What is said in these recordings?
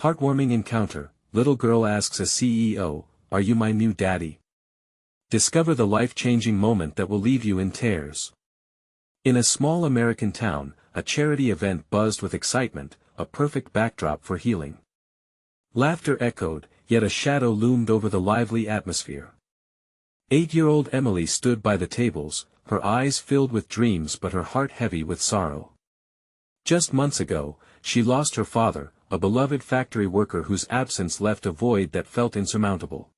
Heartwarming encounter, little girl asks a CEO, "Are you my new daddy?" Discover the life-changing moment that will leave you in tears. In a small American town, a charity event buzzed with excitement, a perfect backdrop for healing. Laughter echoed, yet a shadow loomed over the lively atmosphere. 8-year-old Emily stood by the tables, her eyes filled with dreams but her heart heavy with sorrow. Just months ago, she lost her father, a beloved factory worker whose absence left a void that felt insurmountable.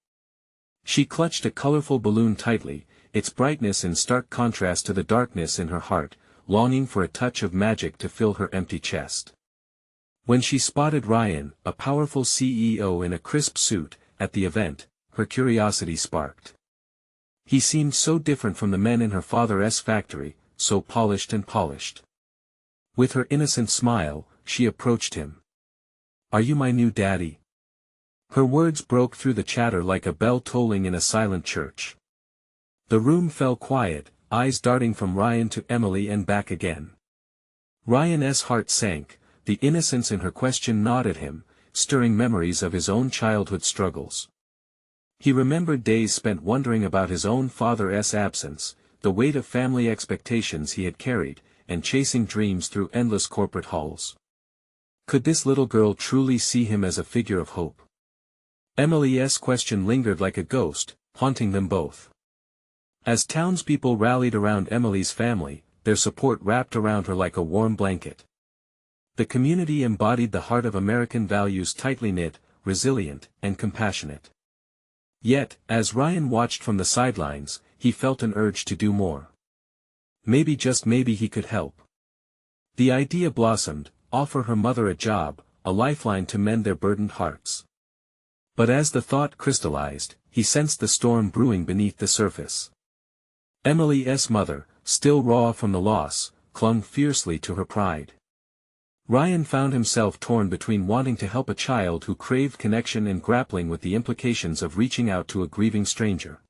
She clutched a colorful balloon tightly, its brightness in stark contrast to the darkness in her heart, longing for a touch of magic to fill her empty chest. When she spotted Ryan, a powerful CEO in a crisp suit, at the event, her curiosity sparked. He seemed so different from the men in her father's factory, so polished and polished. With her innocent smile, she approached him. "Are you my new daddy?" Her words broke through the chatter like a bell tolling in a silent church. The room fell quiet, eyes darting from Ryan to Emily and back again. Ryan's heart sank, the innocence in her question gnawed at him, stirring memories of his own childhood struggles. He remembered days spent wondering about his own father's absence, the weight of family expectations he had carried, and chasing dreams through endless corporate halls. Could this little girl truly see him as a figure of hope? Emily's question lingered like a ghost, haunting them both. As townspeople rallied around Emily's family, their support wrapped around her like a warm blanket. The community embodied the heart of American values, tightly knit, resilient, and compassionate. Yet, as Ryan watched from the sidelines, he felt an urge to do more. Maybe, just maybe, he could help. The idea blossomed: offer her mother a job, a lifeline to mend their burdened hearts. But as the thought crystallized, he sensed the storm brewing beneath the surface. Emily's mother, still raw from the loss, clung fiercely to her pride. Ryan found himself torn between wanting to help a child who craved connection and grappling with the implications of reaching out to a grieving stranger.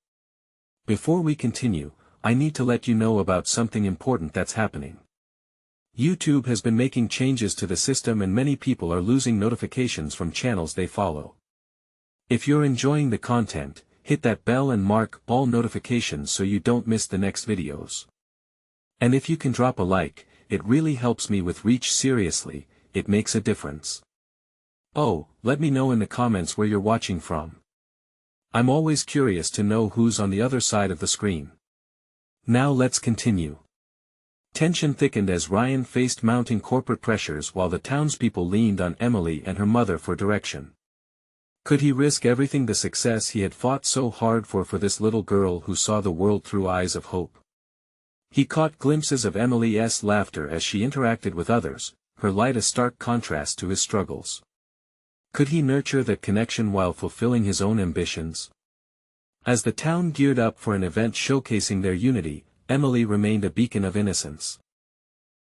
Before we continue, I need to let you know about something important that's happening. YouTube has been making changes to the system and many people are losing notifications from channels they follow. If you're enjoying the content, hit that bell and mark all notifications so you don't miss the next videos. And if you can drop a like, it really helps me with reach. Seriously, it makes a difference. Oh, let me know in the comments where you're watching from. I'm always curious to know who's on the other side of the screen. Now let's continue. Tension thickened as Ryan faced mounting corporate pressures while the townspeople leaned on Emily and her mother for direction. Could he risk everything, the success he had fought so hard for this little girl who saw the world through eyes of hope? He caught glimpses of Emily's laughter as she interacted with others, her light a stark contrast to his struggles. Could he nurture that connection while fulfilling his own ambitions? As the town geared up for an event showcasing their unity, Emily remained a beacon of innocence.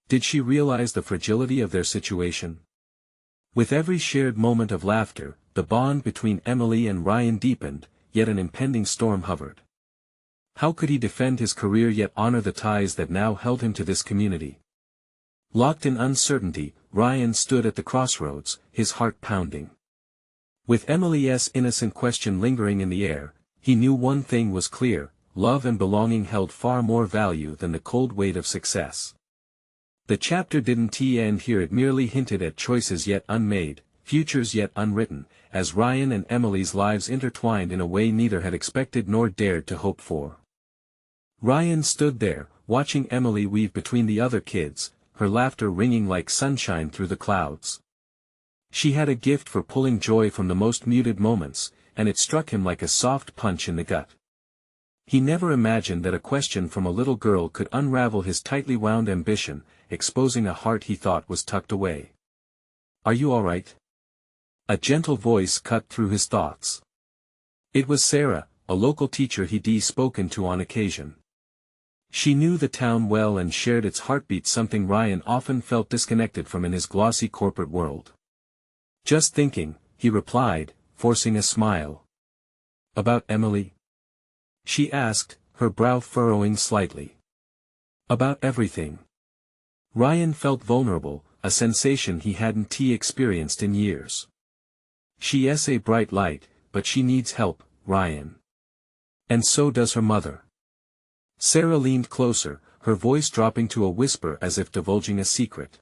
Did she realize the fragility of their situation? With every shared moment of laughter, the bond between Emily and Ryan deepened, yet an impending storm hovered. How could he defend his career yet honor the ties that now held him to this community? Locked in uncertainty, Ryan stood at the crossroads, his heart pounding. With Emily's innocent question lingering in the air, he knew one thing was clear: love and belonging held far more value than the cold weight of success. The chapter didn't end here, it merely hinted at choices yet unmade, futures yet unwritten, as Ryan and Emily's lives intertwined in a way neither had expected nor dared to hope for. Ryan stood there, watching Emily weave between the other kids, her laughter ringing like sunshine through the clouds. She had a gift for pulling joy from the most muted moments, and it struck him like a soft punch in the gut. He never imagined that a question from a little girl could unravel his tightly wound ambition, exposing a heart he thought was tucked away. "Are you all right?" A gentle voice cut through his thoughts. It was Sarah, a local teacher he'd spoken to on occasion. She knew the town well and shared its heartbeat, something Ryan often felt disconnected from in his glossy corporate world. "Just thinking," he replied, forcing a smile. "About Emily?" she asked, her brow furrowing slightly. "About everything." Ryan felt vulnerable, a sensation he hadn't experienced in years. She's a bright light, but she needs help, Ryan. And so does her mother. Sarah leaned closer, her voice dropping to a whisper as if divulging a secret.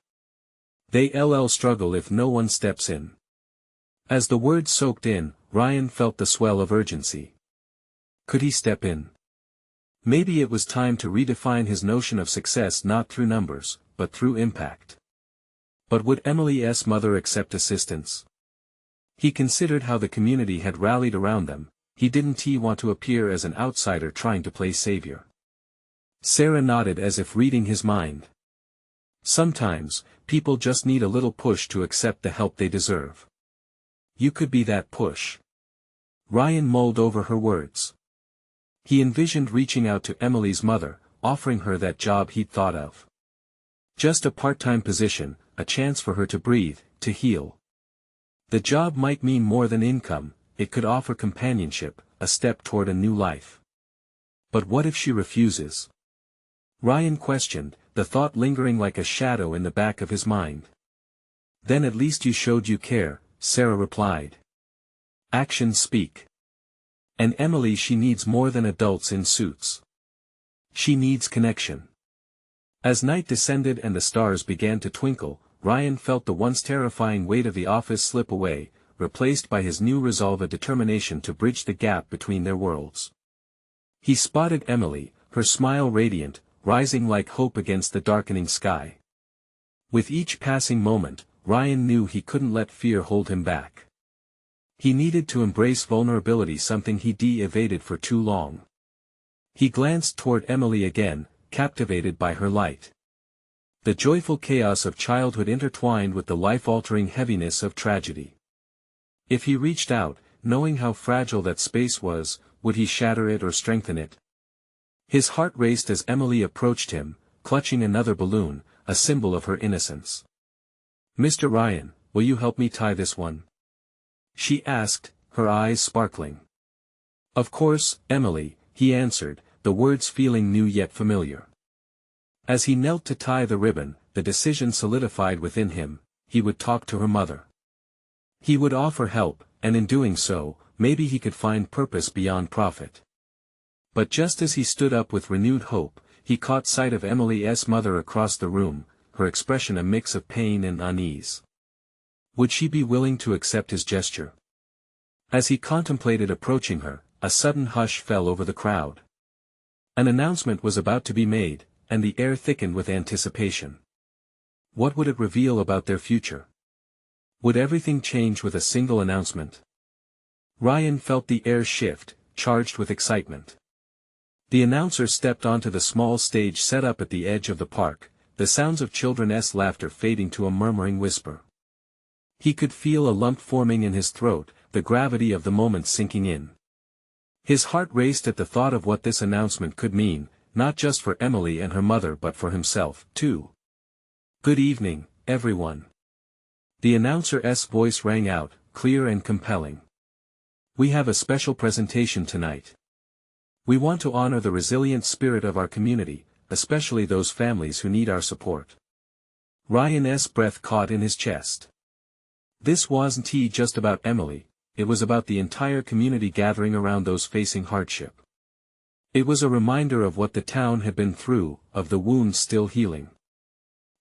They'll struggle if no one steps in. As the words soaked in, Ryan felt the swell of urgency. Could he step in? Maybe it was time to redefine his notion of success not through numbers, but through impact. But would Emily's mother accept assistance? He considered how the community had rallied around them. He didn't want to appear as an outsider trying to play savior. Sarah nodded as if reading his mind. Sometimes, people just need a little push to accept the help they deserve. You could be that push. Ryan mulled over her words. He envisioned reaching out to Emily's mother, offering her that job he'd thought of. Just a part-time position, a chance for her to breathe, to heal. The job might mean more than income, it could offer companionship, a step toward a new life. But what if she refuses? Ryan questioned, the thought lingering like a shadow in the back of his mind. Then at least you showed you care, Sarah replied. Actions speak. And Emily, she needs more than adults in suits. She needs connection. As night descended and the stars began to twinkle, Ryan felt the once terrifying weight of the office slip away, replaced by his new resolve, a determination to bridge the gap between their worlds. He spotted Emily, her smile radiant, rising like hope against the darkening sky. With each passing moment, Ryan knew he couldn't let fear hold him back. He needed to embrace vulnerability, something he'd evaded for too long. He glanced toward Emily again, captivated by her light. The joyful chaos of childhood intertwined with the life-altering heaviness of tragedy. If he reached out, knowing how fragile that space was, would he shatter it or strengthen it? His heart raced as Emily approached him, clutching another balloon, a symbol of her innocence. Mr. Ryan, will you help me tie this one? She asked, her eyes sparkling. Of course, Emily, he answered, the words feeling new yet familiar. As he knelt to tie the ribbon, the decision solidified within him, he would talk to her mother. He would offer help, and in doing so, maybe he could find purpose beyond profit. But just as he stood up with renewed hope, he caught sight of Emily's mother across the room, her expression a mix of pain and unease. Would she be willing to accept his gesture? As he contemplated approaching her, a sudden hush fell over the crowd. An announcement was about to be made, and the air thickened with anticipation. What would it reveal about their future? Would everything change with a single announcement? Ryan felt the air shift, charged with excitement. The announcer stepped onto the small stage set up at the edge of the park, the sounds of children's laughter fading to a murmuring whisper. He could feel a lump forming in his throat, the gravity of the moment sinking in. His heart raced at the thought of what this announcement could mean, not just for Emily and her mother but for himself, too. Good evening, everyone. The announcer's voice rang out, clear and compelling. We have a special presentation tonight. We want to honor the resilient spirit of our community, especially those families who need our support. Ryan's breath caught in his chest. This wasn't just about Emily, it was about the entire community gathering around those facing hardship. It was a reminder of what the town had been through, of the wounds still healing.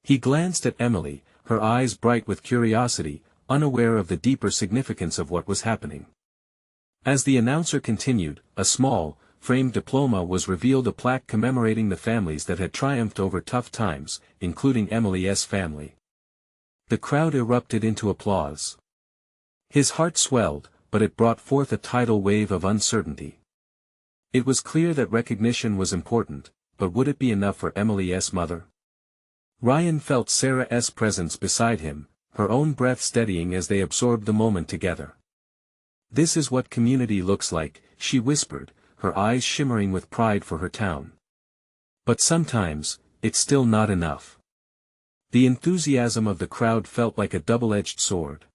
He glanced at Emily, her eyes bright with curiosity, unaware of the deeper significance of what was happening. As the announcer continued, a small, framed diploma was revealed, a plaque commemorating the families that had triumphed over tough times, including Emily's family. The crowd erupted into applause. His heart swelled, but it brought forth a tidal wave of uncertainty. It was clear that recognition was important, but would it be enough for Emily's mother? Ryan felt Sarah's presence beside him, her own breath steadying as they absorbed the moment together. This is what community looks like, she whispered, her eyes shimmering with pride for her town. But sometimes, it's still not enough. The enthusiasm of the crowd felt like a double-edged sword.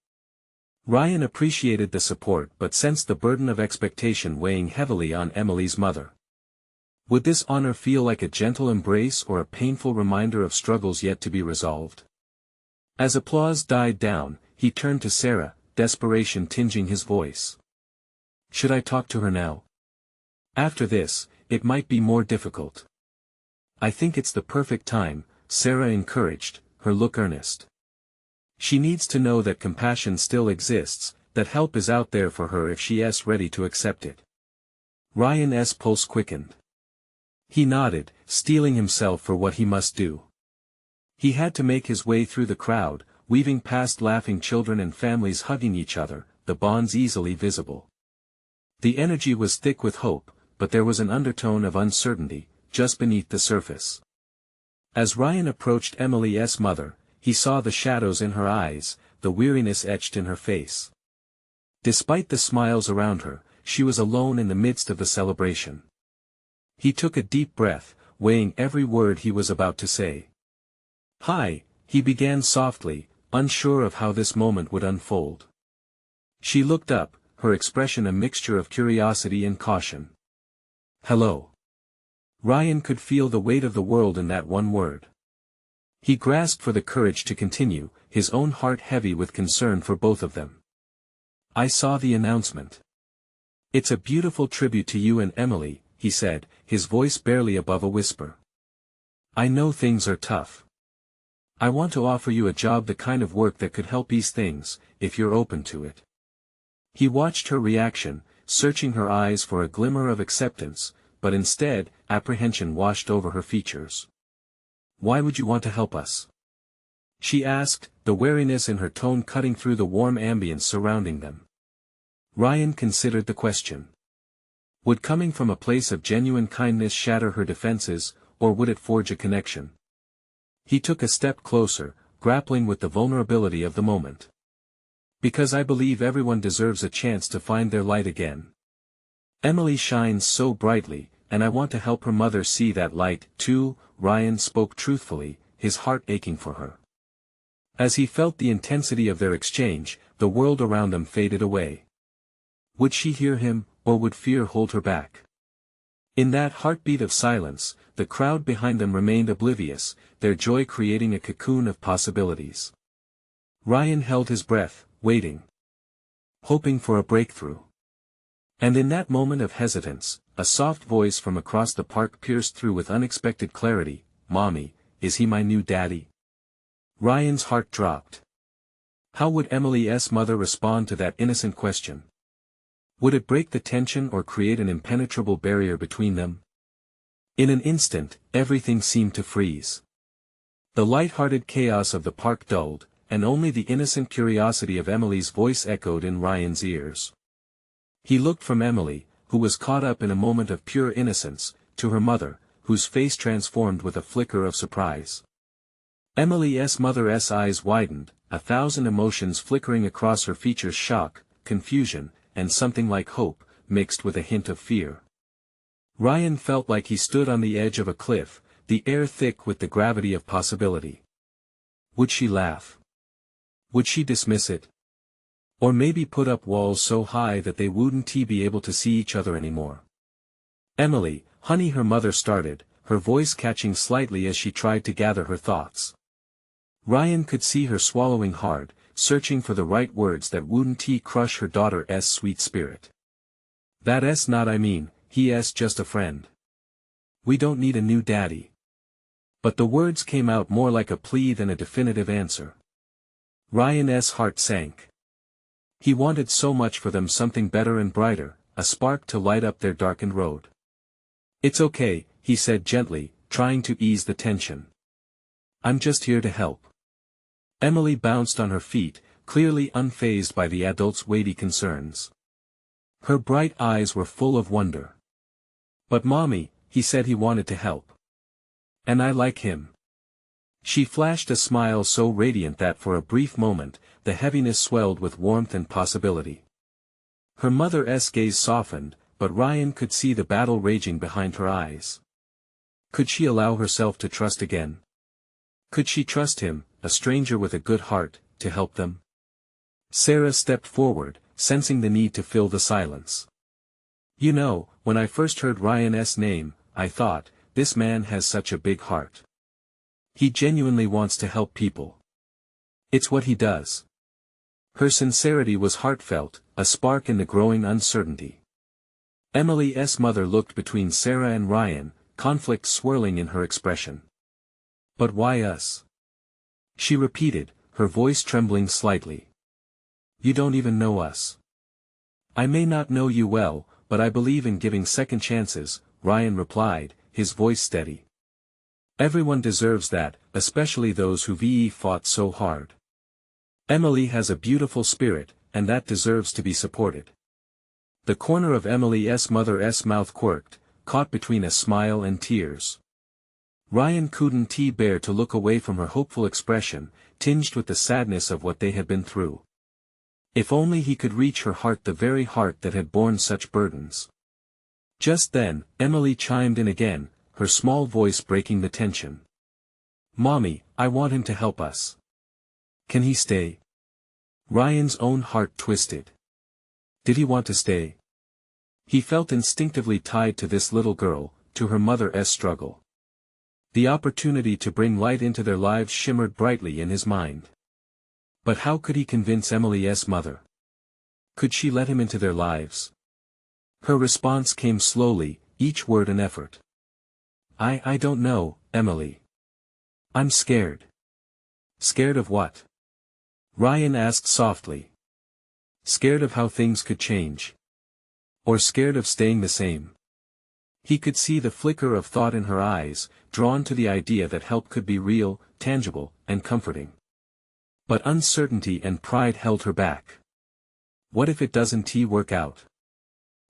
Ryan appreciated the support but sensed the burden of expectation weighing heavily on Emily's mother. Would this honor feel like a gentle embrace or a painful reminder of struggles yet to be resolved? As applause died down, he turned to Sarah, desperation tinging his voice. Should I talk to her now? After this, it might be more difficult. I think it's the perfect time, Sarah encouraged, her look earnest. She needs to know that compassion still exists, that help is out there for her if she is ready to accept it. Ryan's pulse quickened. He nodded, steeling himself for what he must do. He had to make his way through the crowd, weaving past laughing children and families hugging each other, the bonds easily visible. The energy was thick with hope, but there was an undertone of uncertainty, just beneath the surface. As Ryan approached Emily's mother, he saw the shadows in her eyes, the weariness etched in her face. Despite the smiles around her, she was alone in the midst of the celebration. He took a deep breath, weighing every word he was about to say. "Hi," he began softly, unsure of how this moment would unfold. She looked up, her expression a mixture of curiosity and caution. "Hello." Ryan could feel the weight of the world in that one word. He grasped for the courage to continue, his own heart heavy with concern for both of them. "I saw the announcement. It's a beautiful tribute to you and Emily," he said, his voice barely above a whisper. "I know things are tough. I want to offer you a job, the kind of work that could help ease things, if you're open to it." He watched her reaction, searching her eyes for a glimmer of acceptance, but instead, apprehension washed over her features. "Why would you want to help us?" she asked, the wariness in her tone cutting through the warm ambience surrounding them. Ryan considered the question. Would coming from a place of genuine kindness shatter her defenses, or would it forge a connection? He took a step closer, grappling with the vulnerability of the moment. "Because I believe everyone deserves a chance to find their light again. Emily shines so brightly, and I want to help her mother see that light, too." Ryan spoke truthfully, his heart aching for her. As he felt the intensity of their exchange, the world around them faded away. Would she hear him, or would fear hold her back? In that heartbeat of silence, the crowd behind them remained oblivious, their joy creating a cocoon of possibilities. Ryan held his breath, waiting. Hoping for a breakthrough. And in that moment of hesitance, a soft voice from across the park pierced through with unexpected clarity. "Mommy, is he my new daddy?" Ryan's heart dropped. How would Emily's mother respond to that innocent question? Would it break the tension or create an impenetrable barrier between them? In an instant, everything seemed to freeze. The light-hearted chaos of the park dulled, and only the innocent curiosity of Emily's voice echoed in Ryan's ears. He looked from Emily, who was caught up in a moment of pure innocence, to her mother, whose face transformed with a flicker of surprise. Emily's mother's eyes widened, 1,000 emotions flickering across her features: shock, confusion, and something like hope, mixed with a hint of fear. Ryan felt like he stood on the edge of a cliff, the air thick with the gravity of possibility. Would she laugh? Would she dismiss it? Or maybe put up walls so high that they wouldn't be able to see each other anymore? "Emily, honey," her mother started, her voice catching slightly as she tried to gather her thoughts. Ryan could see her swallowing hard, searching for the right words that wouldn't crush her daughter's sweet spirit. "That's not I mean, he's just a friend. We don't need a new daddy." But the words came out more like a plea than a definitive answer. Ryan's heart sank. He wanted so much for them, something better and brighter, a spark to light up their darkened road. "It's okay," he said gently, trying to ease the tension. "I'm just here to help." Emily bounced on her feet, clearly unfazed by the adult's weighty concerns. Her bright eyes were full of wonder. "But Mommy, he said he wanted to help. And I like him." She flashed a smile so radiant that for a brief moment, the heaviness swelled with warmth and possibility. Her mother's gaze softened, but Ryan could see the battle raging behind her eyes. Could she allow herself to trust again? Could she trust him, a stranger with a good heart, to help them? Sarah stepped forward, sensing the need to fill the silence. "You know, when I first heard Ryan's name, I thought, this man has such a big heart. He genuinely wants to help people. It's what he does." Her sincerity was heartfelt, a spark in the growing uncertainty. Emily's mother looked between Sarah and Ryan, conflict swirling in her expression. "But why us?" she repeated, her voice trembling slightly. "You don't even know us." "I may not know you well, but I believe in giving second chances," Ryan replied, his voice steady. "Everyone deserves that, especially those who fought so hard. Emily has a beautiful spirit, and that deserves to be supported." The corner of Emily's mother's mouth quirked, caught between a smile and tears. Ryan couldn't bear to look away from her hopeful expression, tinged with the sadness of what they had been through. If only he could reach her heart, the very heart that had borne such burdens. Just then, Emily chimed in again, her small voice breaking the tension. "Mommy, I want him to help us. Can he stay?" Ryan's own heart twisted. Did he want to stay? He felt instinctively tied to this little girl, to her mother's struggle. The opportunity to bring light into their lives shimmered brightly in his mind. But how could he convince Emily's mother? Could she let him into their lives? Her response came slowly, each word an effort. I don't know, Emily. I'm scared." "Scared of what?" Ryan asked softly. "Scared of how things could change. Or scared of staying the same?" He could see the flicker of thought in her eyes, drawn to the idea that help could be real, tangible, and comforting. But uncertainty and pride held her back. "What if it doesn't work out?"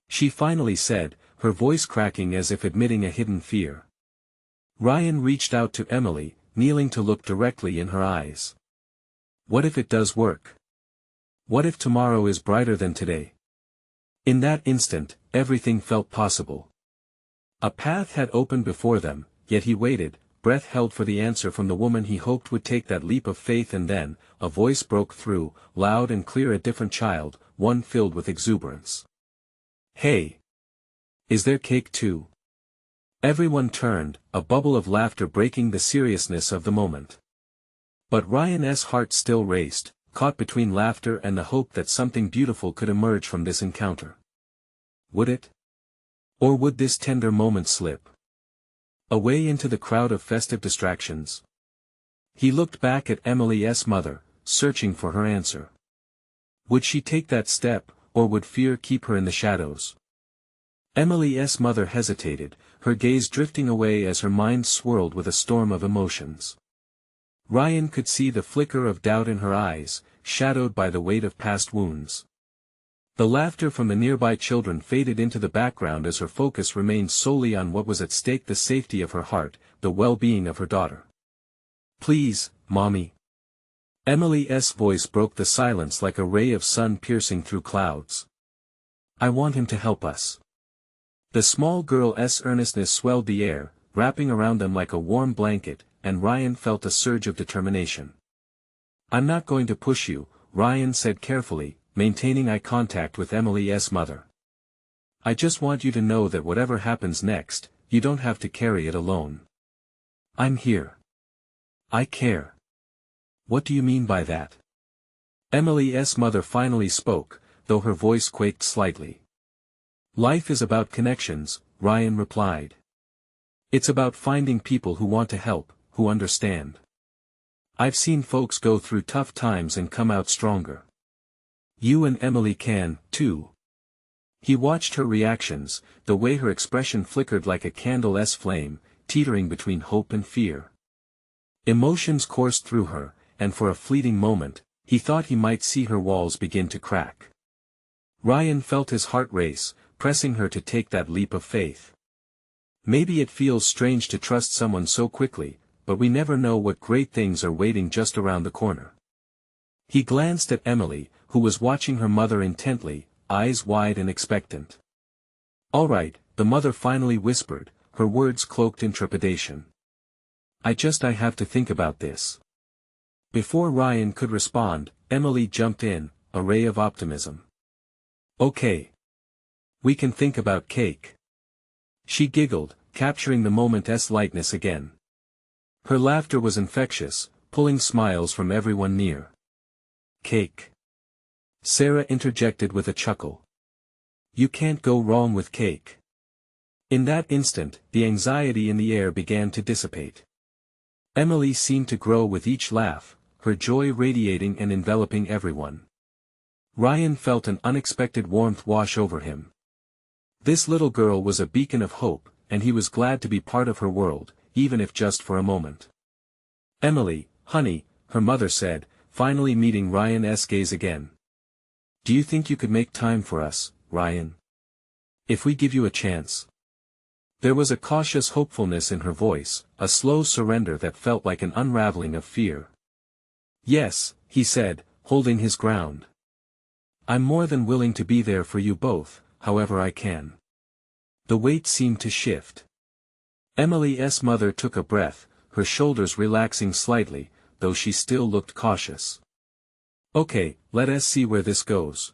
she finally said, her voice cracking as if admitting a hidden fear. Ryan reached out to Emily, kneeling to look directly in her eyes. "What if it does work? What if tomorrow is brighter than today?" In that instant, everything felt possible. A path had opened before them, yet he waited, breath held for the answer from the woman he hoped would take that leap of faith, and then, a voice broke through, loud and clear, a different child, one filled with exuberance. "Hey! Is there cake too?" Everyone turned, a bubble of laughter breaking the seriousness of the moment. But Ryan's heart still raced, caught between laughter and the hope that something beautiful could emerge from this encounter. Would it? Or would this tender moment slip away into the crowd of festive distractions? He looked back at Emily's mother, searching for her answer. Would she take that step, or would fear keep her in the shadows? Emily's mother hesitated, her gaze drifting away as her mind swirled with a storm of emotions. Ryan could see the flicker of doubt in her eyes, shadowed by the weight of past wounds. The laughter from the nearby children faded into the background as her focus remained solely on what was at stake: the safety of her heart, the well-being of her daughter. "Please, Mommy." Emily's voice broke the silence like a ray of sun piercing through clouds. "I want him to help us." The small girl's earnestness swelled the air, wrapping around them like a warm blanket, and Ryan felt a surge of determination. "I'm not going to push you," Ryan said carefully, maintaining eye contact with Emily's mother. "I just want you to know that whatever happens next, you don't have to carry it alone. I'm here. I care." "What do you mean by that?" Emily's mother finally spoke, though her voice quaked slightly. "Life is about connections," Ryan replied. "It's about finding people who want to help, who understand. I've seen folks go through tough times and come out stronger. You and Emily can, too." He watched her reactions, the way her expression flickered like a candle's flame, teetering between hope and fear. Emotions coursed through her, and for a fleeting moment, he thought he might see her walls begin to crack. Ryan felt his heart race, pressing her to take that leap of faith. Maybe it feels strange to trust someone so quickly, but we never know what great things are waiting just around the corner. He glanced at Emily, who was watching her mother intently, eyes wide and expectant. "All right," the mother finally whispered, her words cloaked in trepidation. I have to think about this." Before Ryan could respond, Emily jumped in, a ray of optimism. "Okay. We can think about cake." She giggled, capturing the moment's lightness again. Her laughter was infectious, pulling smiles from everyone near. "Cake. Sarah interjected with a chuckle. You can't go wrong with cake. In that instant, the anxiety in the air began to dissipate. Emily seemed to grow with each laugh, her joy radiating and enveloping everyone. Ryan felt an unexpected warmth wash over him. This little girl was a beacon of hope, and he was glad to be part of her world, even if just for a moment. Emily, honey, her mother said, finally meeting Ryan's gaze again. Do you think you could make time for us, Ryan? If we give you a chance. There was a cautious hopefulness in her voice, a slow surrender that felt like an unraveling of fear. Yes, he said, holding his ground. I'm more than willing to be there for you both, however I can. The weight seemed to shift. Emily's mother took a breath, her shoulders relaxing slightly, though she still looked cautious. Okay, let us see where this goes.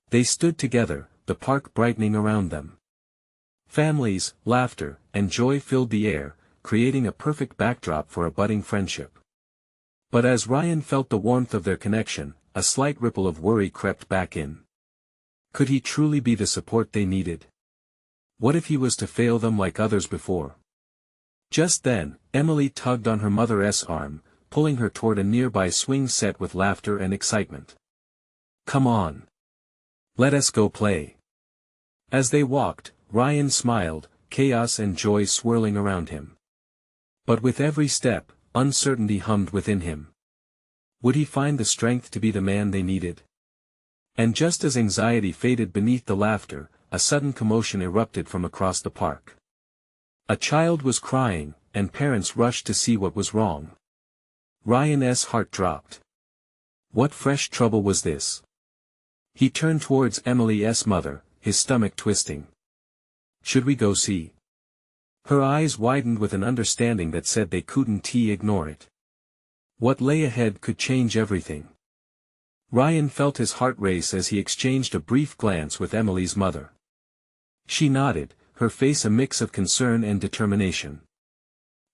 They stood together, the park brightening around them. Families, laughter, and joy filled the air, creating a perfect backdrop for a budding friendship. But as Ryan felt the warmth of their connection, a slight ripple of worry crept back in. Could he truly be the support they needed? What if he was to fail them like others before? Just then, Emily tugged on her mother's arm, pulling her toward a nearby swing set with laughter and excitement. Come on. Let us go play. As they walked, Ryan smiled, chaos and joy swirling around him. But with every step, uncertainty hummed within him. Would he find the strength to be the man they needed? And just as anxiety faded beneath the laughter, a sudden commotion erupted from across the park. A child was crying, and parents rushed to see what was wrong. Ryan's heart dropped. What fresh trouble was this? He turned towards Emily's mother, his stomach twisting. Should we go see? Her eyes widened with an understanding that said they couldn't ignore it. What lay ahead could change everything. Ryan felt his heart race as he exchanged a brief glance with Emily's mother. She nodded, her face a mix of concern and determination.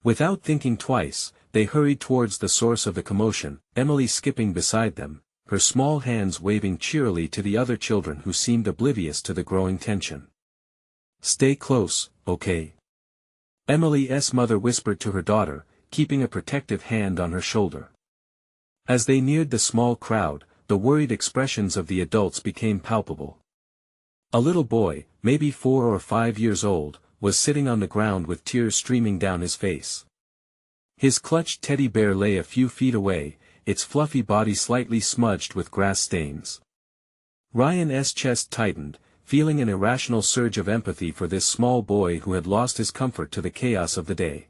Without thinking twice, they hurried towards the source of the commotion, Emily skipping beside them, her small hands waving cheerily to the other children who seemed oblivious to the growing tension. Stay close, okay? Emily's mother whispered to her daughter, keeping a protective hand on her shoulder. As they neared the small crowd, the worried expressions of the adults became palpable. A little boy, maybe 4 or 5 years old, was sitting on the ground with tears streaming down his face. His clutched teddy bear lay a few feet away, its fluffy body slightly smudged with grass stains. Ryan's chest tightened, feeling an irrational surge of empathy for this small boy who had lost his comfort to the chaos of the day.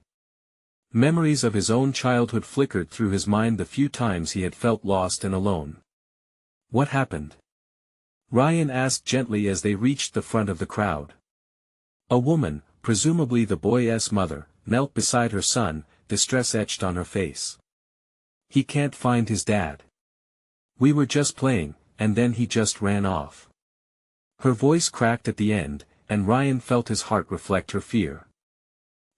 Memories of his own childhood flickered through his mind the few times he had felt lost and alone. What happened? Ryan asked gently as they reached the front of the crowd. A woman, presumably the boy's mother, knelt beside her son, distress etched on her face. He can't find his dad. We were just playing, and then he just ran off. Her voice cracked at the end, and Ryan felt his heart reflect her fear.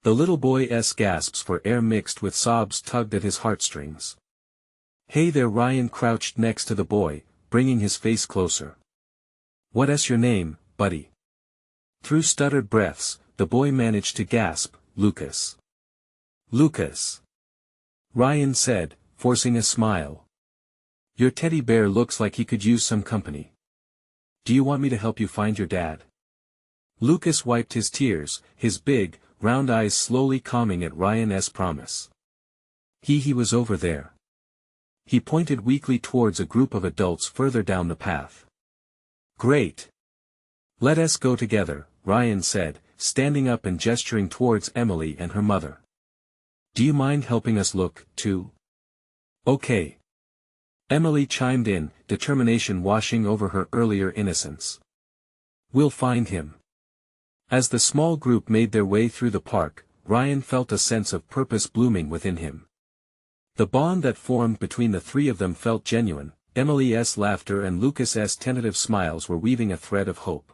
The little boy's gasps for air mixed with sobs tugged at his heartstrings. Hey there, Ryan crouched next to the boy, bringing his face closer. What's your name, buddy? Through stuttered breaths, the boy managed to gasp, Lucas. Lucas. Ryan said, forcing a smile. Your teddy bear looks like he could use some company. Do you want me to help you find your dad? Lucas wiped his tears, his big, round eyes slowly calming at Ryan's promise. He was over there. He pointed weakly towards a group of adults further down the path. Great. Let us go together, Ryan said, standing up and gesturing towards Emily and her mother. Do you mind helping us look, too? Okay. Emily chimed in, determination washing over her earlier innocence. We'll find him. As the small group made their way through the park, Ryan felt a sense of purpose blooming within him. The bond that formed between the three of them felt genuine. Emily's laughter and Lucas's tentative smiles were weaving a thread of hope.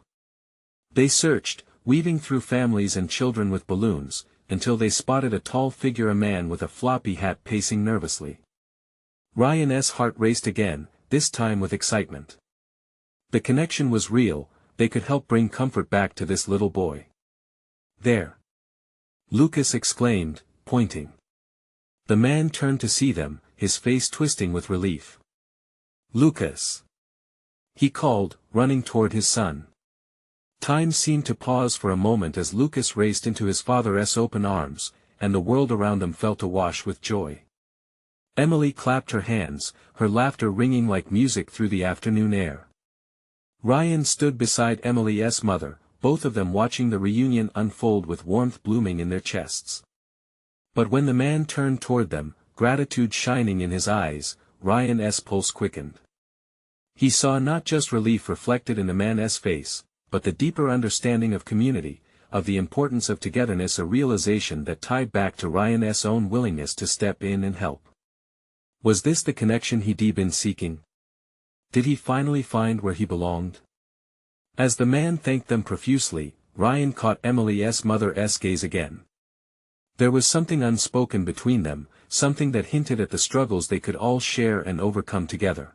They searched, weaving through families and children with balloons, until they spotted a tall figure, a man with a floppy hat pacing nervously. Ryan's heart raced again, this time with excitement. The connection was real, they could help bring comfort back to this little boy. There! Lucas exclaimed, pointing. The man turned to see them, his face twisting with relief. Lucas! He called, running toward his son. Time seemed to pause for a moment as Lucas raced into his father's open arms, and the world around them felt awash with joy. Emily clapped her hands, her laughter ringing like music through the afternoon air. Ryan stood beside Emily's mother, both of them watching the reunion unfold with warmth blooming in their chests. But when the man turned toward them, gratitude shining in his eyes, Ryan's pulse quickened. He saw not just relief reflected in the man's face, but the deeper understanding of community, of the importance of togetherness, a realization that tied back to Ryan's own willingness to step in and help. Was this the connection he'd been seeking? Did he finally find where he belonged? As the man thanked them profusely, Ryan caught Emily's mother's gaze again. There was something unspoken between them, something that hinted at the struggles they could all share and overcome together.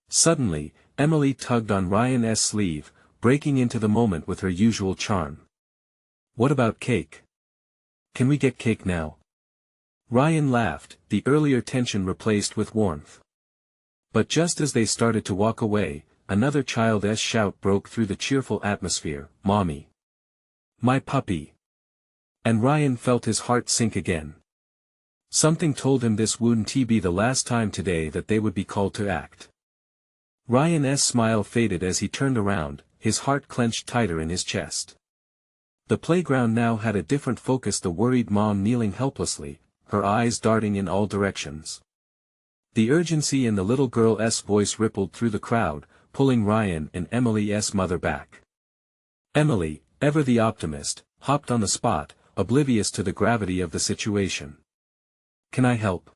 Suddenly, Emily tugged on Ryan's sleeve, breaking into the moment with her usual charm. What about cake? Can we get cake now? Ryan laughed, the earlier tension replaced with warmth. But just as they started to walk away, another child's shout broke through the cheerful atmosphere, "Mommy! My puppy!" And Ryan felt his heart sink again. Something told him this wouldn't be the last time today that they would be called to act. Ryan's smile faded as he turned around, his heart clenched tighter in his chest. The playground now had a different focus, the worried mom kneeling helplessly, her eyes darting in all directions. The urgency in the little girl's voice rippled through the crowd, pulling Ryan and Emily's mother back. Emily, ever the optimist, hopped on the spot, oblivious to the gravity of the situation. "Can I help?"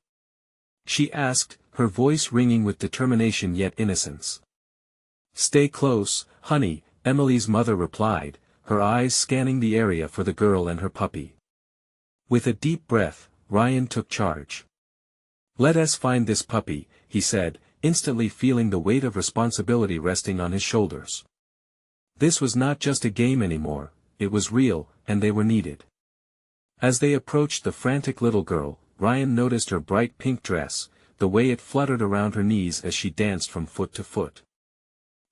she asked, her voice ringing with determination yet innocence. "Stay close, honey," Emily's mother replied, her eyes scanning the area for the girl and her puppy. With a deep breath, Ryan took charge. "Let us find this puppy," he said, instantly feeling the weight of responsibility resting on his shoulders. This was not just a game anymore, it was real, and they were needed. As they approached the frantic little girl, Ryan noticed her bright pink dress, the way it fluttered around her knees as she danced from foot to foot.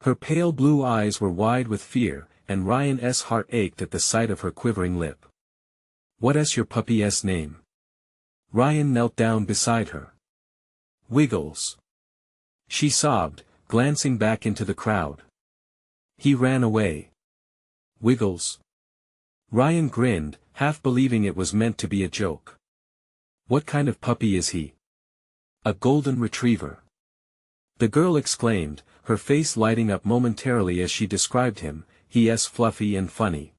Her pale blue eyes were wide with fear, and Ryan's heart ached at the sight of her quivering lip. "What's your puppy's name?" Ryan knelt down beside her. "Wiggles," she sobbed, glancing back into the crowd. "He ran away." "Wiggles?" Ryan grinned, half believing it was meant to be a joke. "What kind of puppy is he?" "A golden retriever," the girl exclaimed, her face lighting up momentarily as she described him. "He's fluffy and funny.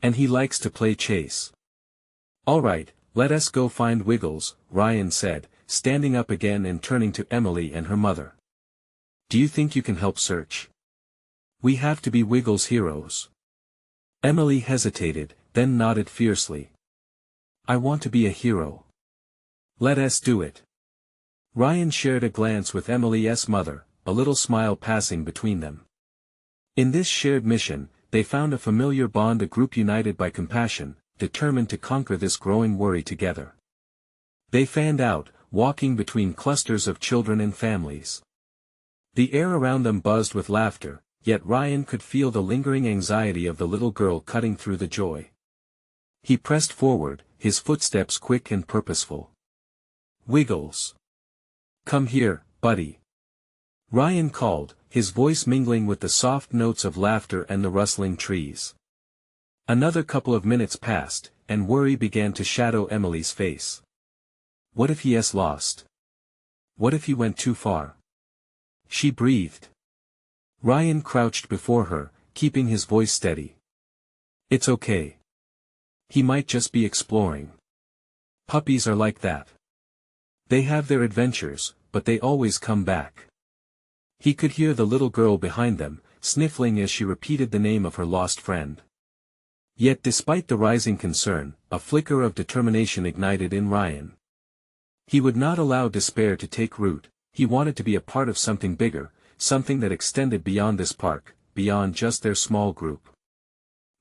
And he likes to play chase." "All right, let us go find Wiggles," Ryan said, standing up again and turning to Emily and her mother. "Do you think you can help search? We have to be Wiggles' heroes." Emily hesitated, then nodded fiercely. "I want to be a hero. Let us do it." Ryan shared a glance with Emily's mother, a little smile passing between them. In this shared mission, they found a familiar bond, a group united by compassion, determined to conquer this growing worry together. They fanned out, walking between clusters of children and families. The air around them buzzed with laughter, yet Ryan could feel the lingering anxiety of the little girl cutting through the joy. He pressed forward, his footsteps quick and purposeful. "Wiggles! Come here, buddy!" Ryan called, his voice mingling with the soft notes of laughter and the rustling trees. Another couple of minutes passed, and worry began to shadow Emily's face. What if he is lost? What if he went too far? She breathed. Ryan crouched before her, keeping his voice steady. "It's okay. He might just be exploring. Puppies are like that. They have their adventures, but they always come back." He could hear the little girl behind them, sniffling as she repeated the name of her lost friend. Yet despite the rising concern, a flicker of determination ignited in Ryan. He would not allow despair to take root, he wanted to be a part of something bigger, something that extended beyond this park, beyond just their small group.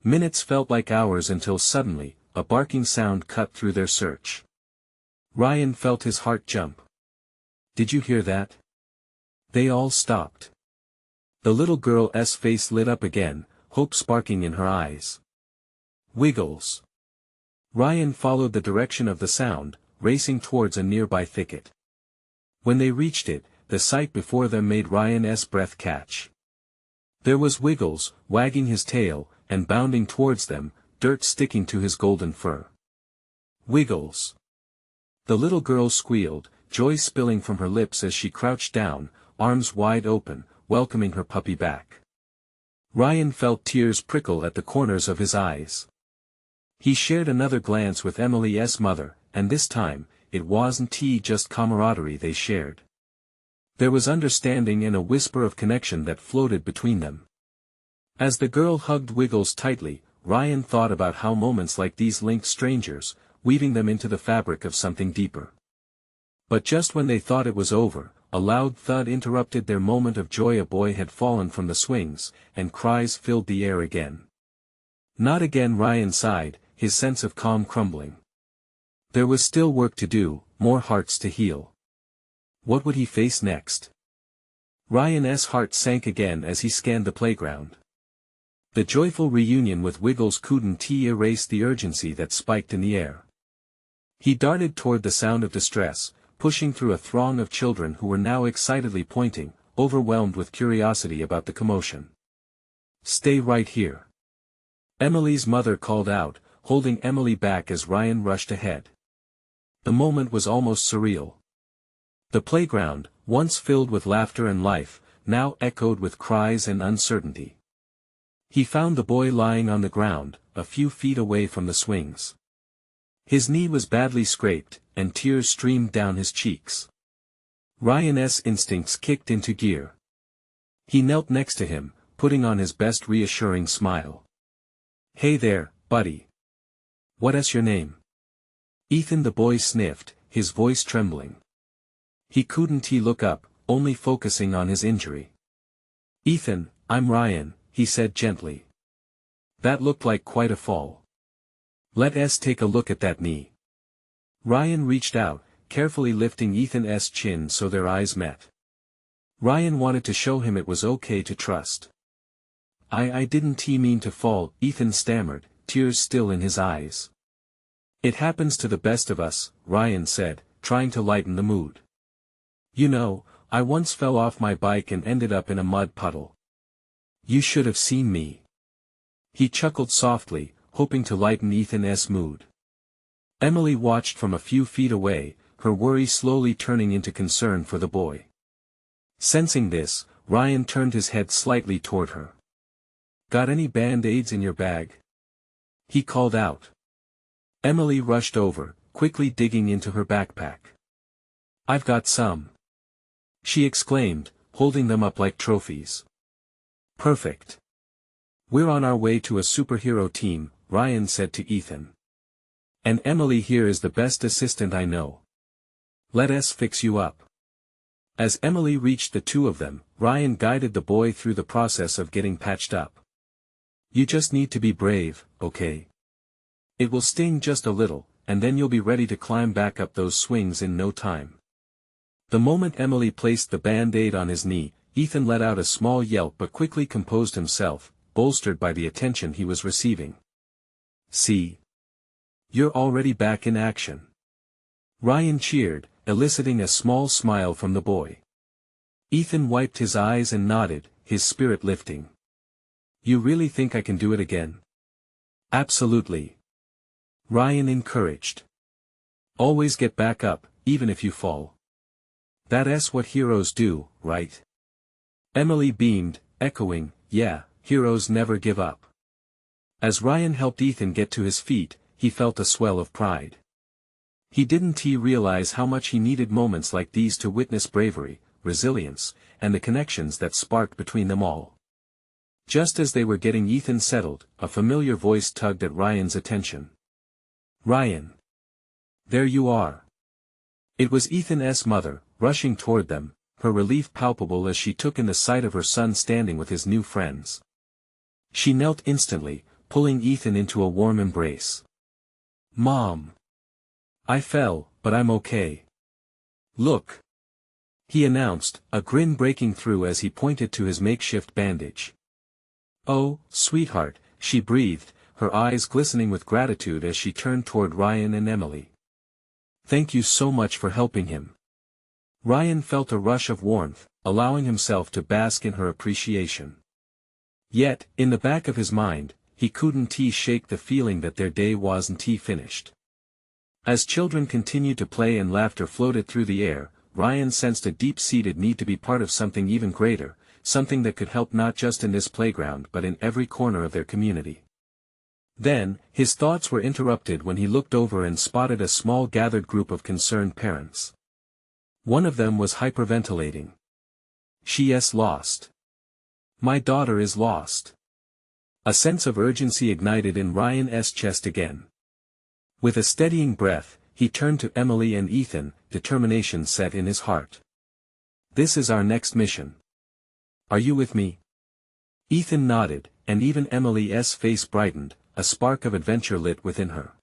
Minutes felt like hours until suddenly, a barking sound cut through their search. Ryan felt his heart jump. "Did you hear that?" They all stopped. The little girl's face lit up again, hope sparking in her eyes. Wiggles. Ryan followed the direction of the sound, racing towards a nearby thicket. When they reached it, the sight before them made Ryan's breath catch. There was Wiggles, wagging his tail, and bounding towards them, dirt sticking to his golden fur. Wiggles. The little girl squealed, joy spilling from her lips as she crouched down, arms wide open, welcoming her puppy back. Ryan felt tears prickle at the corners of his eyes. He shared another glance with Emily's mother, and this time, it wasn't just camaraderie they shared. There was understanding and a whisper of connection that floated between them. As the girl hugged Wiggles tightly, Ryan thought about how moments like these linked strangers, weaving them into the fabric of something deeper. But just when they thought it was over, a loud thud interrupted their moment of joy. A boy had fallen from the swings, and cries filled the air again. Not again, Ryan sighed, his sense of calm crumbling. There was still work to do, more hearts to heal. What would he face next? Ryan's heart sank again as he scanned the playground. The joyful reunion with Wiggles couldn't erase the urgency that spiked in the air. He darted toward the sound of distress, pushing through a throng of children who were now excitedly pointing, overwhelmed with curiosity about the commotion. "Stay right here." Emily's mother called out, holding Emily back as Ryan rushed ahead. The moment was almost surreal. The playground, once filled with laughter and life, now echoed with cries and uncertainty. He found the boy lying on the ground, a few feet away from the swings. His knee was badly scraped, and tears streamed down his cheeks. Ryan's instincts kicked into gear. He knelt next to him, putting on his best reassuring smile. "Hey there, buddy. What's your name?" "Ethan," the boy sniffed, his voice trembling. He couldn't look up, only focusing on his injury. "Ethan, I'm Ryan," he said gently. "That looked like quite a fall. Let's take a look at that knee." Ryan reached out, carefully lifting Ethan's chin so their eyes met. Ryan wanted to show him it was okay to trust. I didn't mean to fall," Ethan stammered, tears still in his eyes. "It happens to the best of us," Ryan said, trying to lighten the mood. "You know, I once fell off my bike and ended up in a mud puddle. You should have seen me." He chuckled softly, hoping to lighten Ethan's mood. Emily watched from a few feet away, her worry slowly turning into concern for the boy. Sensing this, Ryan turned his head slightly toward her. "Got any band-aids in your bag?" he called out. Emily rushed over, quickly digging into her backpack. "I've got some," she exclaimed, holding them up like trophies. "Perfect. We're on our way to a superhero team," Ryan said to Ethan. "And Emily here is the best assistant I know. Let's fix you up." As Emily reached the two of them, Ryan guided the boy through the process of getting patched up. "You just need to be brave, okay? It will sting just a little, and then you'll be ready to climb back up those swings in no time." The moment Emily placed the band-aid on his knee, Ethan let out a small yelp but quickly composed himself, bolstered by the attention he was receiving. "See? You're already back in action." Ryan cheered, eliciting a small smile from the boy. Ethan wiped his eyes and nodded, his spirit lifting. "You really think I can do it again?" "Absolutely." Ryan encouraged. "Always get back up, even if you fall. That's what heroes do, right?" Emily beamed, echoing, "Yeah, heroes never give up." As Ryan helped Ethan get to his feet, he felt a swell of pride. He didn't realize how much he needed moments like these to witness bravery, resilience, and the connections that sparked between them all. Just as they were getting Ethan settled, a familiar voice tugged at Ryan's attention. "Ryan! There you are!" It was Ethan's mother, rushing toward them, her relief palpable as she took in the sight of her son standing with his new friends. She knelt instantly, pulling Ethan into a warm embrace. "Mom! I fell, but I'm okay. Look!" he announced, a grin breaking through as he pointed to his makeshift bandage. "Oh, sweetheart," she breathed, her eyes glistening with gratitude as she turned toward Ryan and Emily. "Thank you so much for helping him." Ryan felt a rush of warmth, allowing himself to bask in her appreciation. Yet, in the back of his mind, he couldn't shake the feeling that their day wasn't finished. As children continued to play and laughter floated through the air, Ryan sensed a deep-seated need to be part of something even greater, something that could help not just in this playground but in every corner of their community. Then, his thoughts were interrupted when he looked over and spotted a small gathered group of concerned parents. One of them was hyperventilating. "She's lost. My daughter is lost." A sense of urgency ignited in Ryan's chest again. With a steadying breath, he turned to Emily and Ethan, determination set in his heart. "This is our next mission. Are you with me?" Ethan nodded, and even Emily's face brightened, a spark of adventure lit within her.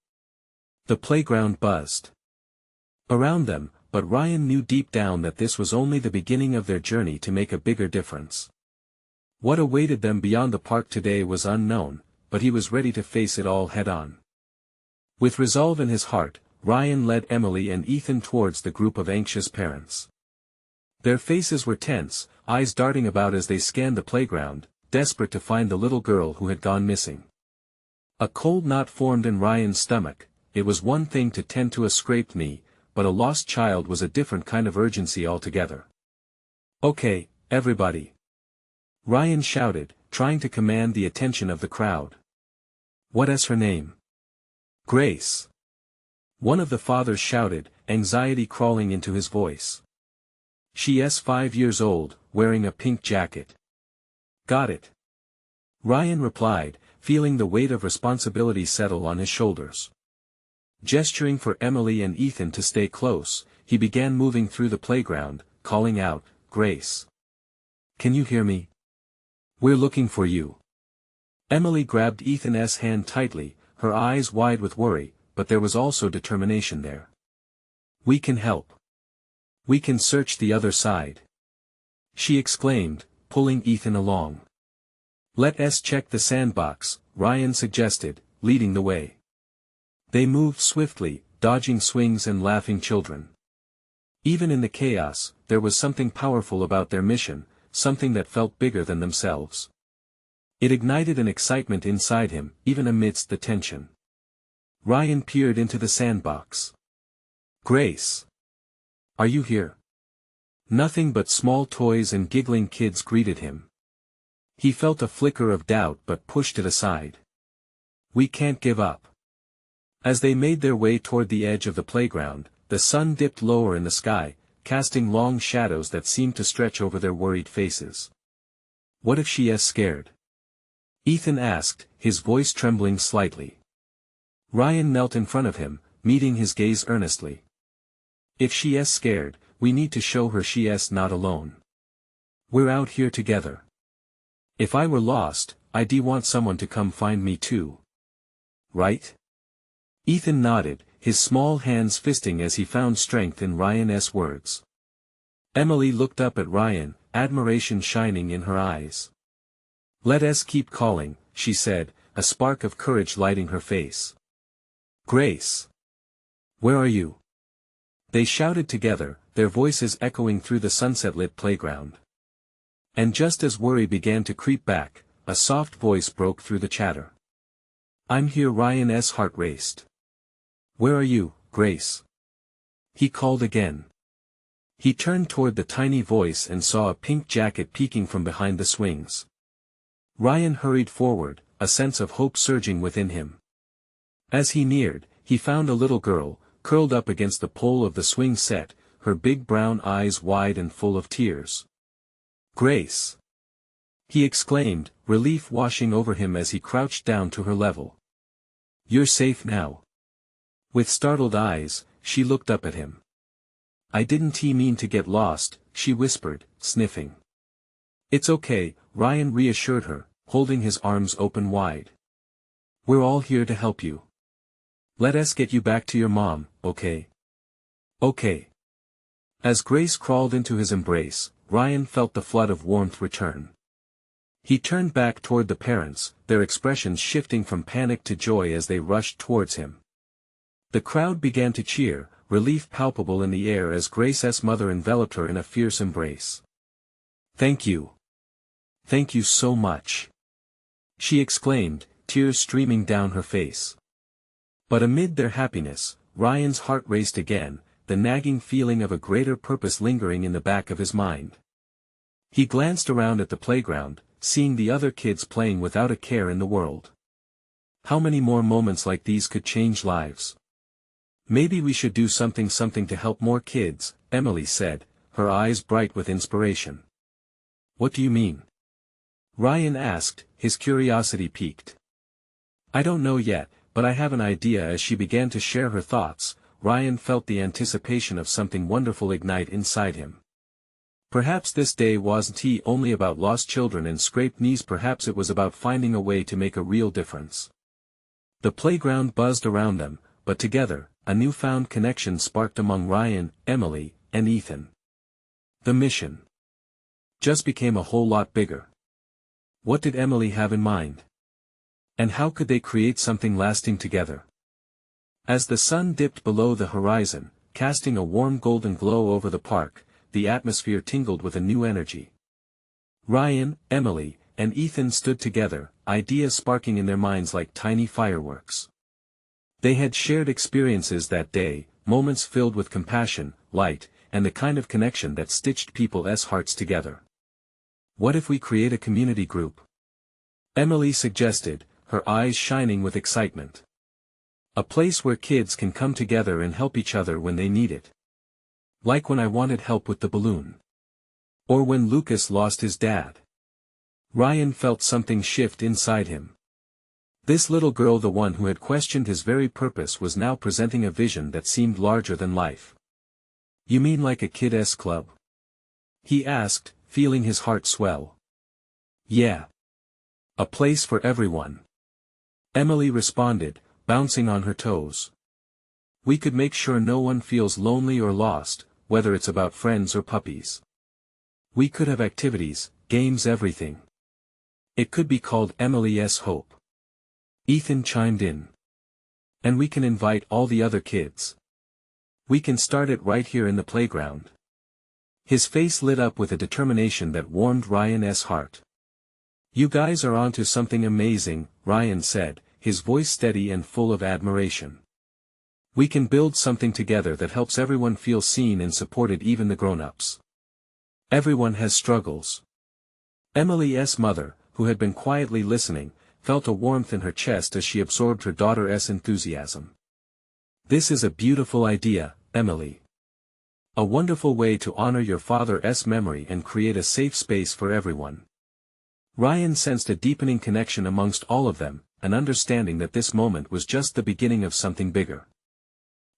The playground buzzed around them, but Ryan knew deep down that this was only the beginning of their journey to make a bigger difference. What awaited them beyond the park today was unknown, but he was ready to face it all head-on. With resolve in his heart, Ryan led Emily and Ethan towards the group of anxious parents. Their faces were tense, eyes darting about as they scanned the playground, desperate to find the little girl who had gone missing. A cold knot formed in Ryan's stomach. It was one thing to tend to a scraped knee, but a lost child was a different kind of urgency altogether. "Okay, everybody!" Ryan shouted, trying to command the attention of the crowd. "What is her name?" "Grace." One of the fathers shouted, anxiety crawling into his voice. "She's 5 years old, wearing a pink jacket." "Got it." Ryan replied, feeling the weight of responsibility settle on his shoulders. Gesturing for Emily and Ethan to stay close, he began moving through the playground, calling out, "Grace! Can you hear me? We're looking for you." Emily grabbed Ethan's hand tightly, her eyes wide with worry, but there was also determination there. "We can help. We can search the other side," she exclaimed, pulling Ethan along. "Let's check the sandbox," Ryan suggested, leading the way. They moved swiftly, dodging swings and laughing children. Even in the chaos, there was something powerful about their mission, something that felt bigger than themselves. It ignited an excitement inside him, even amidst the tension. Ryan peered into the sandbox. "Grace! Are you here?" Nothing but small toys and giggling kids greeted him. He felt a flicker of doubt but pushed it aside. "We can't give up." As they made their way toward the edge of the playground, the sun dipped lower in the sky, casting long shadows that seemed to stretch over their worried faces. "What if she is scared?" Ethan asked, his voice trembling slightly. Ryan knelt in front of him, meeting his gaze earnestly. "If she is scared, we need to show her she is not alone. We're out here together. If I were lost, I'd want someone to come find me too. Right?" Ethan nodded, his small hands fisting as he found strength in Ryan's words. Emily looked up at Ryan, admiration shining in her eyes. "Let us keep calling," she said, a spark of courage lighting her face. "Grace! Where are you?" They shouted together, their voices echoing through the sunset-lit playground. And just as worry began to creep back, a soft voice broke through the chatter. "I'm here." Ryan's heart raced. "Where are you, Grace?" he called again. He turned toward the tiny voice and saw a pink jacket peeking from behind the swings. Ryan hurried forward, a sense of hope surging within him. As he neared, he found a little girl, curled up against the pole of the swing set, her big brown eyes wide and full of tears. "Grace!" he exclaimed, relief washing over him as he crouched down to her level. "You're safe now." With startled eyes, she looked up at him. "I didn't mean to get lost," she whispered, sniffing. It's okay, Ryan reassured her, holding his arms open wide. We're all here to help you. Let us get you back to your mom, okay? Okay. As Grace crawled into his embrace, Ryan felt the flood of warmth return. He turned back toward the parents, their expressions shifting from panic to joy as they rushed towards him. The crowd began to cheer, relief palpable in the air as Grace's mother enveloped her in a fierce embrace. Thank you. Thank you so much. She exclaimed, tears streaming down her face. But amid their happiness, Ryan's heart raced again, the nagging feeling of a greater purpose lingering in the back of his mind. He glanced around at the playground, seeing the other kids playing without a care in the world. How many more moments like these could change lives? Maybe we should do something to help more kids, Emily said, her eyes bright with inspiration. What do you mean? Ryan asked, his curiosity piqued. I don't know yet, but I have an idea. As she began to share her thoughts, Ryan felt the anticipation of something wonderful ignite inside him. Perhaps this day wasn't only about lost children and scraped knees, perhaps it was about finding a way to make a real difference. The playground buzzed around them, but together, a newfound connection sparked among Ryan, Emily, and Ethan. The mission just became a whole lot bigger. What did Emily have in mind? And how could they create something lasting together? As the sun dipped below the horizon, casting a warm golden glow over the park, the atmosphere tingled with a new energy. Ryan, Emily, and Ethan stood together, ideas sparking in their minds like tiny fireworks. They had shared experiences that day, moments filled with compassion, light, and the kind of connection that stitched people's hearts together. What if we create a community group? Emily suggested, her eyes shining with excitement. A place where kids can come together and help each other when they need it. Like when I wanted help with the balloon. Or when Lucas lost his dad. Ryan felt something shift inside him. This little girl, the one who had questioned his very purpose, was now presenting a vision that seemed larger than life. You mean like a kid's club? He asked, feeling his heart swell. Yeah. A place for everyone. Emily responded, bouncing on her toes. We could make sure no one feels lonely or lost, whether it's about friends or puppies. We could have activities, games, everything. It could be called Emily's Hope. Ethan chimed in. And we can invite all the other kids. We can start it right here in the playground. His face lit up with a determination that warmed Ryan's heart. You guys are onto something amazing, Ryan said, his voice steady and full of admiration. We can build something together that helps everyone feel seen and supported, even the grown-ups. Everyone has struggles. Emily's mother, who had been quietly listening, felt a warmth in her chest as she absorbed her daughter's enthusiasm. This is a beautiful idea, Emily. A wonderful way to honor your father's memory and create a safe space for everyone. Ryan sensed a deepening connection amongst all of them, an understanding that this moment was just the beginning of something bigger.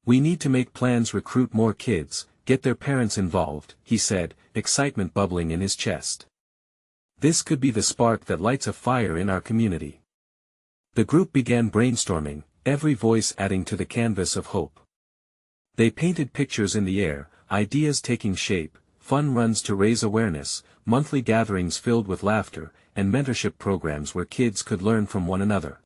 We need to make plans, recruit more kids, get their parents involved, he said, excitement bubbling in his chest. This could be the spark that lights a fire in our community. The group began brainstorming, every voice adding to the canvas of hope. They painted pictures in the air, ideas taking shape, fun runs to raise awareness, monthly gatherings filled with laughter, and mentorship programs where kids could learn from one another.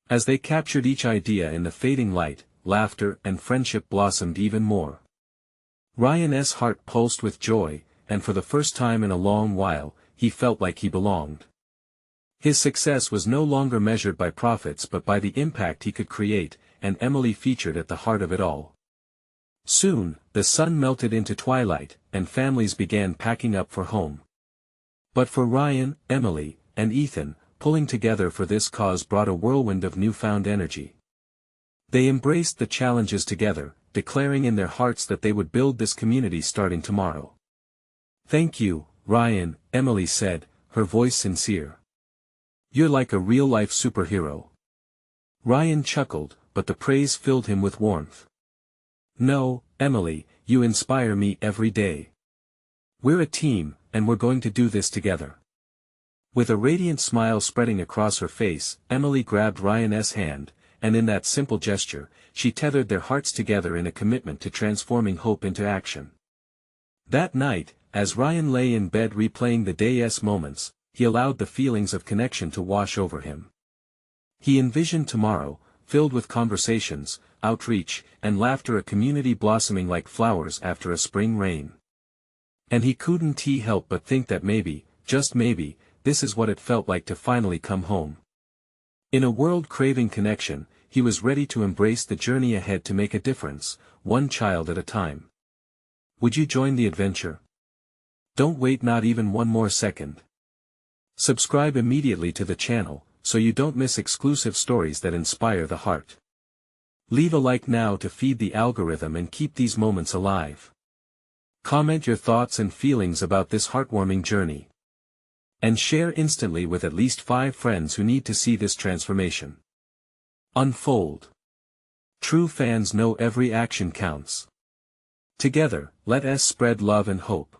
As they captured each idea in the fading light, laughter and friendship blossomed even more. Ryan's heart pulsed with joy, and for the first time in a long while, he felt like he belonged. His success was no longer measured by profits but by the impact he could create, and Emily featured at the heart of it all. Soon, the sun melted into twilight, and families began packing up for home. But for Ryan, Emily, and Ethan, pulling together for this cause brought a whirlwind of newfound energy. They embraced the challenges together, declaring in their hearts that they would build this community starting tomorrow. Thank you, Ryan, Emily said, her voice sincere. You're like a real-life superhero. Ryan chuckled, but the praise filled him with warmth. No, Emily, you inspire me every day. We're a team, and we're going to do this together. With a radiant smile spreading across her face, Emily grabbed Ryan's hand, and in that simple gesture, she tethered their hearts together in a commitment to transforming hope into action. That night, as Ryan lay in bed replaying the day's moments, he allowed the feelings of connection to wash over him. He envisioned tomorrow, filled with conversations, outreach, and laughter, a community blossoming like flowers after a spring rain. And he couldn't help but think that maybe, just maybe, this is what it felt like to finally come home. In a world craving connection, he was ready to embrace the journey ahead to make a difference, one child at a time. Would you join the adventure? Don't wait not even one more second. Subscribe immediately to the channel, so you don't miss exclusive stories that inspire the heart. Leave a like now to feed the algorithm and keep these moments alive. Comment your thoughts and feelings about this heartwarming journey. And share instantly with at least 5 friends who need to see this transformation unfold. True fans know every action counts. Together, let us spread love and hope.